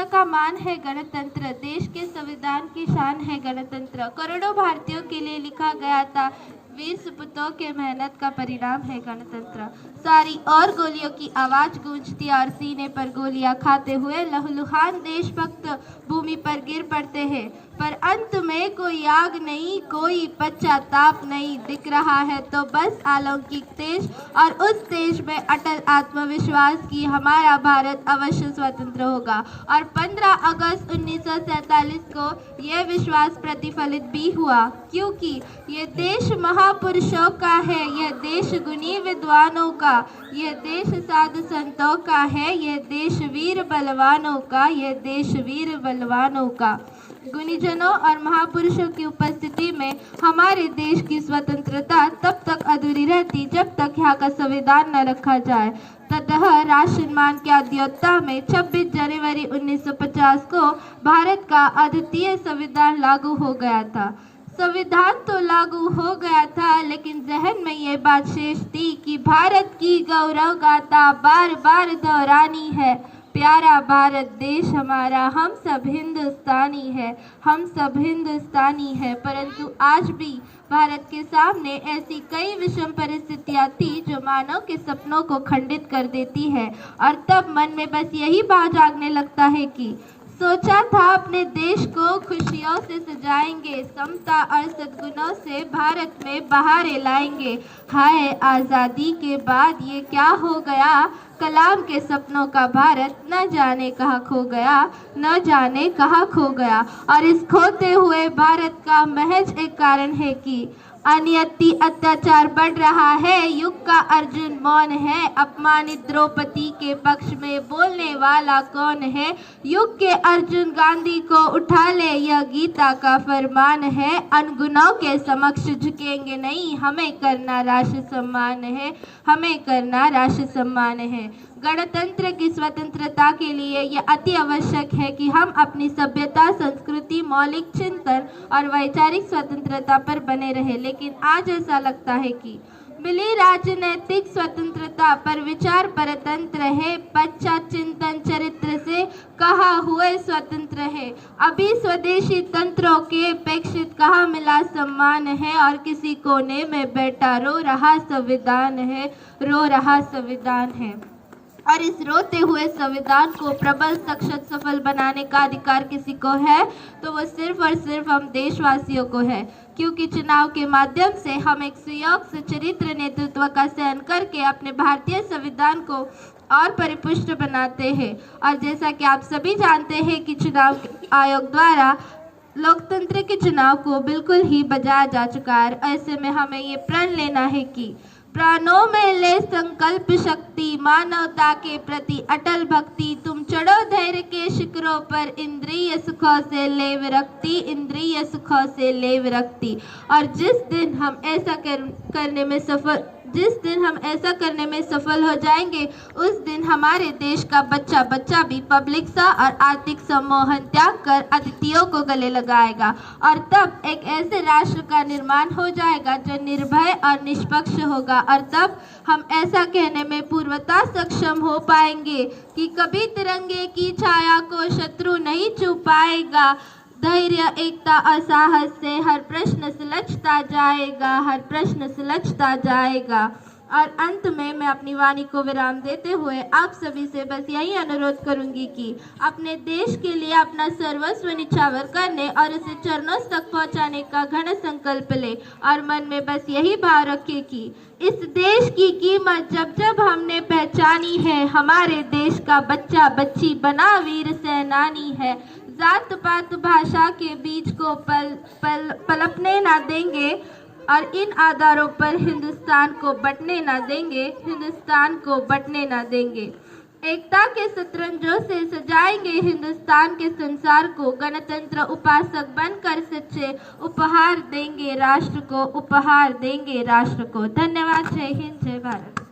का मान है गणतंत्र, देश के संविधान की शान है गणतंत्र। करोड़ों भारतीयों के लिए लिखा गया था, वीर सपूतों के मेहनत का परिणाम है गणतंत्र। सारी और गोलियों की आवाज गूंजती और सीने पर गोलियां खाते हुए लहूलुहान देशभक्त भूमि पर गिर पड़ते हैं, पर अंत में कोई आग नहीं, कोई पश्चाताप नहीं दिख रहा है, तो बस अलौकिक तेज और उस तेज में अटल आत्मविश्वास की हमारा भारत अवश्य स्वतंत्र होगा। और 15 अगस्त 1947 को यह विश्वास प्रतिफलित भी हुआ, क्योंकि ये देश महापुरुषों का है, यह देश गुणी विद्वानों का, यह देश साधु संतों का है, यह देश वीर बलवानों का, यह देश वीर बलवानों का। गुणीजनों और महापुरुषों की उपस्थिति में हमारे देश की स्वतंत्रता तब तक अधूरी रहती जब तक यहाँ का संविधान न रखा जाए। ततः राष्ट्र निर्माण के अध्योत्ता में 26 जनवरी 1950 को भारत का अद्वितीय संविधान लागू हो गया था। संविधान तो लागू हो गया था, लेकिन जहन में ये बात शेष थी कि भारत की गौरव गाथा बार बार दोहरानी है। प्यारा भारत देश हमारा, हम सब हिंदुस्तानी है, हम सब हिंदुस्तानी है। परंतु आज भी भारत के सामने ऐसी कई विषम परिस्थितियां थी जो मानव के सपनों को खंडित कर देती है, और तब मन में बस यही भाव जागने लगता है कि सोचा था अपने देश को खुशियों से सजाएंगे, समता और सद्गुणों से भारत में बहारें लाएंगे। हाय आज़ादी के बाद ये क्या हो गया, कलाम के सपनों का भारत न जाने कहाँ खो गया, न जाने कहाँ खो गया। और इस खोते हुए भारत का महज एक कारण है कि अनियति अत्याचार बढ़ रहा है, युग का अर्जुन मौन है, अपमानित द्रौपदी के पक्ष में बोलने वाला कौन है, युग के अर्जुन गांधी को उठा ले, यह गीता का फरमान है, अनगुनों के समक्ष झुकेंगे नहीं, हमें करना राष्ट्र सम्मान है, हमें करना राष्ट्र सम्मान है। गणतंत्र की स्वतंत्रता के लिए यह अति आवश्यक है कि हम अपनी सभ्यता, संस्कृति, मौलिक चिंतन और वैचारिक स्वतंत्रता पर बने रहे। लेकिन आज ऐसा लगता है कि मिली राजनैतिक स्वतंत्रता पर विचार परतंत्र है, पश्चात चिंतन चरित्र से कहा हुए स्वतंत्र है। अभी स्वदेशी तंत्रों के अपेक्षित कहाँ मिला सम्मान है, और किसी कोने में बैठा रो रहा संविधान है, रो रहा संविधान है। और इस रोते हुए संविधान को प्रबल, सशक्त, सफल बनाने का अधिकार किसी को है तो वो सिर्फ और सिर्फ हम देशवासियों को है, क्योंकि चुनाव के माध्यम से हम एक सुयोग्य सुचरित्र नेतृत्व का चयन करके अपने भारतीय संविधान को और परिपुष्ट बनाते हैं। और जैसा कि आप सभी जानते हैं कि चुनाव आयोग द्वारा लोकतंत्र के चुनाव को बिल्कुल ही बजाया जा चुका है। ऐसे में हमें ये प्रण लेना है कि प्राणों में ले संकल्प शक्ति, मानवता के प्रति अटल भक्ति, तुम चढ़ो धैर्य के शिखरों पर, इंद्रिय सुखों से ले विरक्ति, इंद्रिय सुखों से ले विरक्ति। और जिस दिन हम ऐसा करने में सफल हो जाएंगे, उस दिन हमारे देश का बच्चा बच्चा भी पब्लिक सा और आर्थिक सम्मोहन त्याग कर अतिथियों को गले लगाएगा, और तब एक ऐसे राष्ट्र का निर्माण हो जाएगा जो निर्भय और निष्पक्ष होगा। और तब हम ऐसा कहने में पूर्णतः सक्षम हो पाएंगे कि कभी तिरंगे की छाया को शत्रु नहीं छू पाएगा। धैर्य, एकता और साहस से हर प्रश्न सुलझता जाएगा, हर प्रश्न सुलझता जाएगा। और अंत में मैं अपनी वाणी को विराम देते हुए आप सभी से बस यही अनुरोध करूंगी कि अपने देश के लिए अपना सर्वस्व निछावर करने और उसे चरणों तक पहुंचाने का घन संकल्प ले, और मन में बस यही भाव रखें कि इस देश की कीमत जब जब हमने पहचानी है, हमारे देश का बच्चा बच्ची बना वीर सेनानी है। जात पात भाषा के बीच को पलपने ना देंगे, और इन आधारों पर हिंदुस्तान को बंटने ना देंगे, हिंदुस्तान को बंटने ना देंगे। एकता के शतरंजों से सजाएंगे हिंदुस्तान के संसार को, गणतंत्र उपासक बनकर सच्चे उपहार देंगे राष्ट्र को, उपहार देंगे राष्ट्र को। धन्यवाद। जय हिंद, जय भारत।